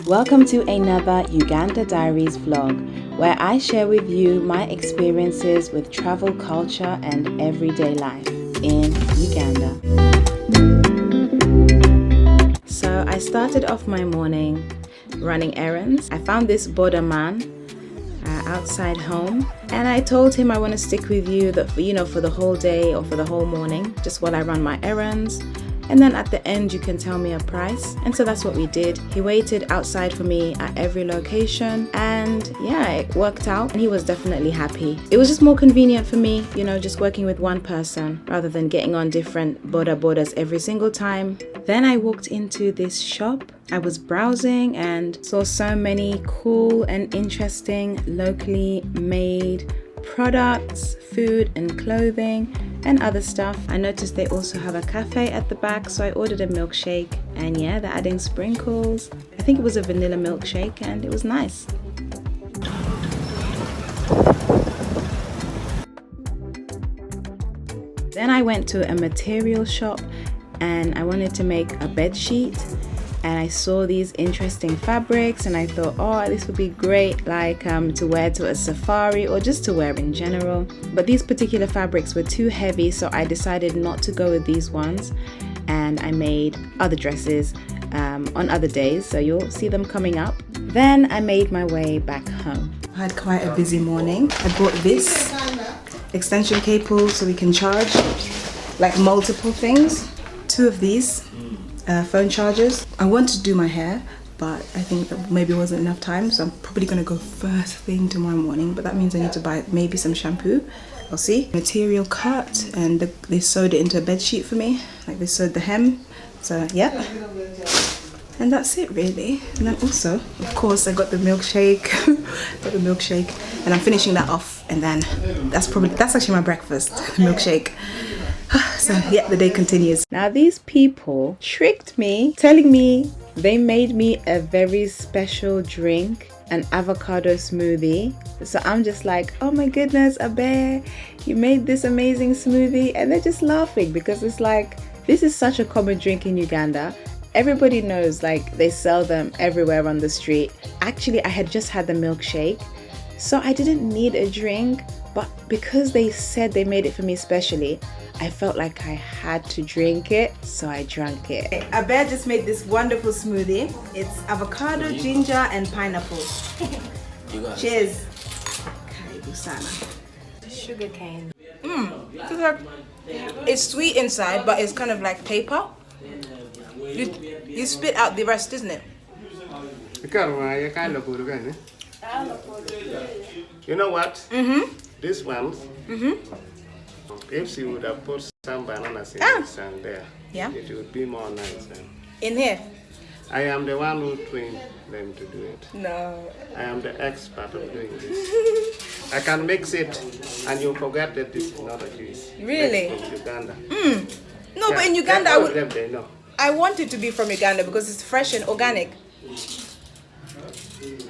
Welcome to another Uganda Diaries vlog, where I share with you my experiences with travel culture and everyday life in Uganda. So I started off my morning running errands. I found this border man outside home, and I told him I want to stick with you for the whole day or for the whole morning, just while I run my errands. And then at the end, you can tell me a price. And so that's what we did. He waited outside for me at every location. And yeah, it worked out. And he was definitely happy. It was just more convenient for me, just working with one person rather than getting on different borders every single time. Then I walked into this shop. I was browsing and saw so many cool and interesting locally made products, food and clothing and other stuff. I noticed they also have a cafe at the back, so I ordered a milkshake, and yeah, they're adding sprinkles. I think it was a vanilla milkshake and it was nice. Then I went to a material shop and I wanted to make a bed sheet. And I saw these interesting fabrics and I thought, oh, this would be great to wear to a safari or just to wear in general. But these particular fabrics were too heavy, so I decided not to go with these ones. And I made other dresses on other days, so you'll see them coming up. Then I made my way back home. I had quite a busy morning. I bought this extension cable so we can charge multiple things. 2 of these. Phone chargers. I want to do my hair, but I think that maybe wasn't enough time, so I'm probably gonna go first thing tomorrow morning, but that means I need to buy maybe some shampoo. I'll see. Material cut, and they sewed it into a bed sheet for me. They sewed the hem, so yeah. And that's it really. And then also, of course, I got the milkshake. And I'm finishing that off, and then that's actually my breakfast, milkshake. So yeah, the day continues. Now these people tricked me, telling me they made me a very special drink, an avocado smoothie. So I'm just like, oh my goodness, Abe, you made this amazing smoothie. And they're just laughing because it's this is such a common drink in Uganda. Everybody knows, they sell them everywhere on the street. Actually, I had just had the milkshake, so I didn't need a drink, but because they said they made it for me specially, I felt like I had to drink it, so I drank it. Abed just made this wonderful smoothie. It's avocado, ginger, and pineapple. Cheers. Karibu sana. Sugar cane. It's sweet inside, but it's kind of like paper. You spit out the rest, isn't it? You know what? This one. If she would have put some bananas in this and there, it would be more nice. In here? I am the one who trained them to do it. No. I am the expert of doing this. I can mix it and you forget that this is not a juice. Really? From Uganda. No, but in Uganda, I want it to be from Uganda because it's fresh and organic.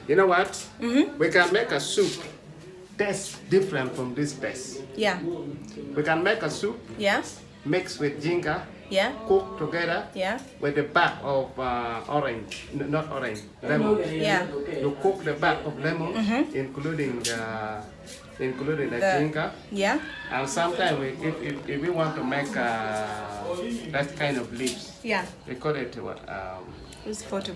You know what? We can make a soup taste different from this taste. Yeah. We can make a soup. Yeah. Mixed with ginger. Yeah. Cook together. Yeah. With the back of orange, not orange, lemon. Yeah. You cook the back of lemon, including the ginger. Yeah. And sometimes if we want to make that kind of leaves, yeah, we call it what?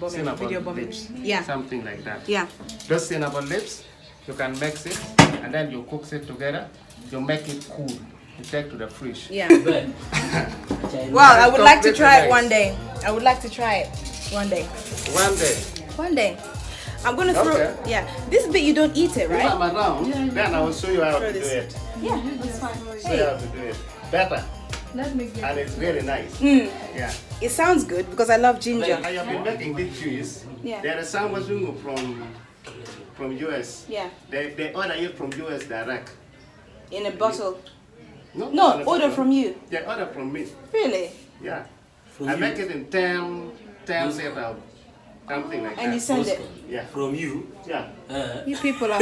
Cinnamon leaves. Yeah. Something like that. Yeah. Those cinnamon leaves, you can mix it and then you cook it together. You make it cool. You take to the fridge. Yeah. Well, I would like to try it one day. I would like to try it one day. One day. I'm gonna throw. Okay. Yeah. This bit you don't eat it, right? If I'm around, then I will show you how to do it. Yeah, that's fine. Show you how to do it better. Let me get and it's very nice. Yeah. It sounds good because I love ginger. I have been making this juice. Yeah. There is some wazungu from US. Yeah. They order it from US direct. In a bottle. No, order from you. They order from me. Really? Yeah. I make it in 10 setup. Something like that. And you send it? Yeah. From you? Yeah. You people are...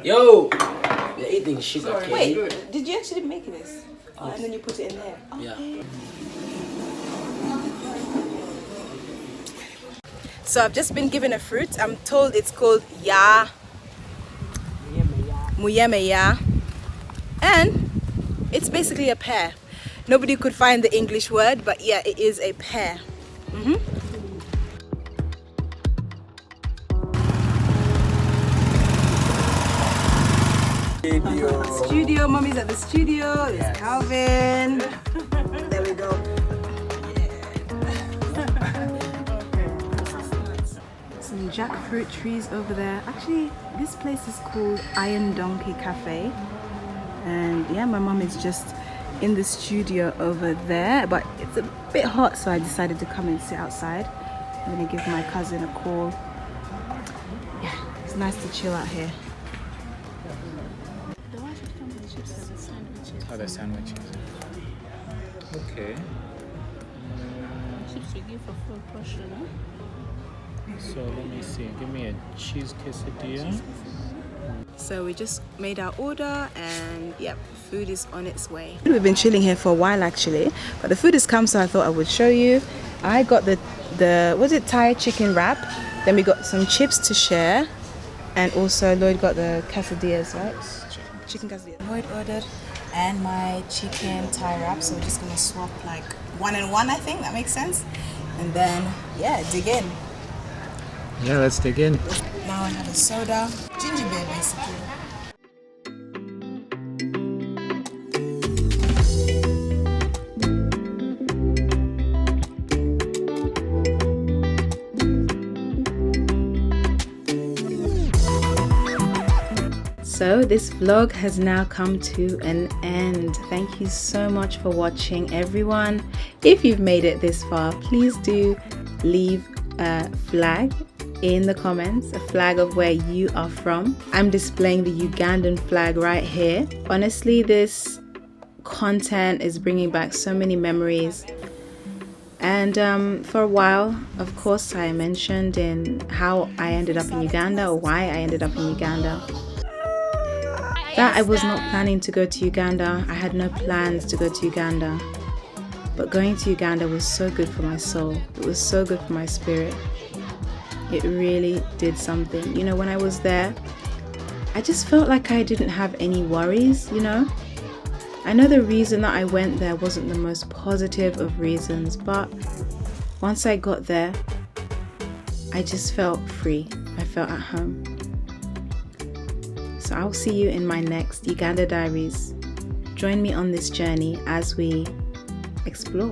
Yo! You're eating sugar cane. Wait, did you actually make this? And then you put it in there? Yeah. So I've just been given a fruit. I'm told it's called muyemeya, and it's basically a pear. Nobody could find the English word, but yeah, it is a pear. Studio, mommy's at the studio. There's Calvin. There we go. Some jackfruit trees over there. Actually, this place is called Iron Donkey Cafe. And yeah, my mom is just in the studio over there, but it's a bit hot, so I decided to come and sit outside. I'm gonna give my cousin a call. Yeah, it's nice to chill out here. Oh, the sandwiches. Okay. Chips we give for full portion, huh? So let me see. Give me a cheese quesadilla. So we just made our order, and yep, food is on its way. We've been chilling here for a while actually, but the food has come, so I thought I would show you. I got the was it Thai chicken wrap? Then we got some chips to share, and also Lloyd got the quesadillas, right? Chicken quesadillas. Lloyd ordered and my chicken Thai wrap, so we're just gonna swap like 1 and 1, I think that makes sense. And then yeah, dig in. Yeah, let's dig in. Now I have a soda, ginger beer basically. So this vlog has now come to an end. Thank you so much for watching, everyone. If you've made it this far, please do leave a flag in the comments, a flag of where you are from. I'm displaying the Ugandan flag right here. Honestly, this content is bringing back so many memories. And for a while, of course, I mentioned in how I ended up in Uganda, or why I ended up in Uganda. That I was not planning to go to Uganda. I had no plans to go to Uganda. But going to Uganda was so good for my soul. It was so good for my spirit. It really did something. You know, when I was there, I just felt like I didn't have any worries, you know. I know the reason that I went there wasn't the most positive of reasons, but once I got there, I just felt free. I felt at home. So I'll see you in my next Uganda Diaries. Join me on this journey as we explore.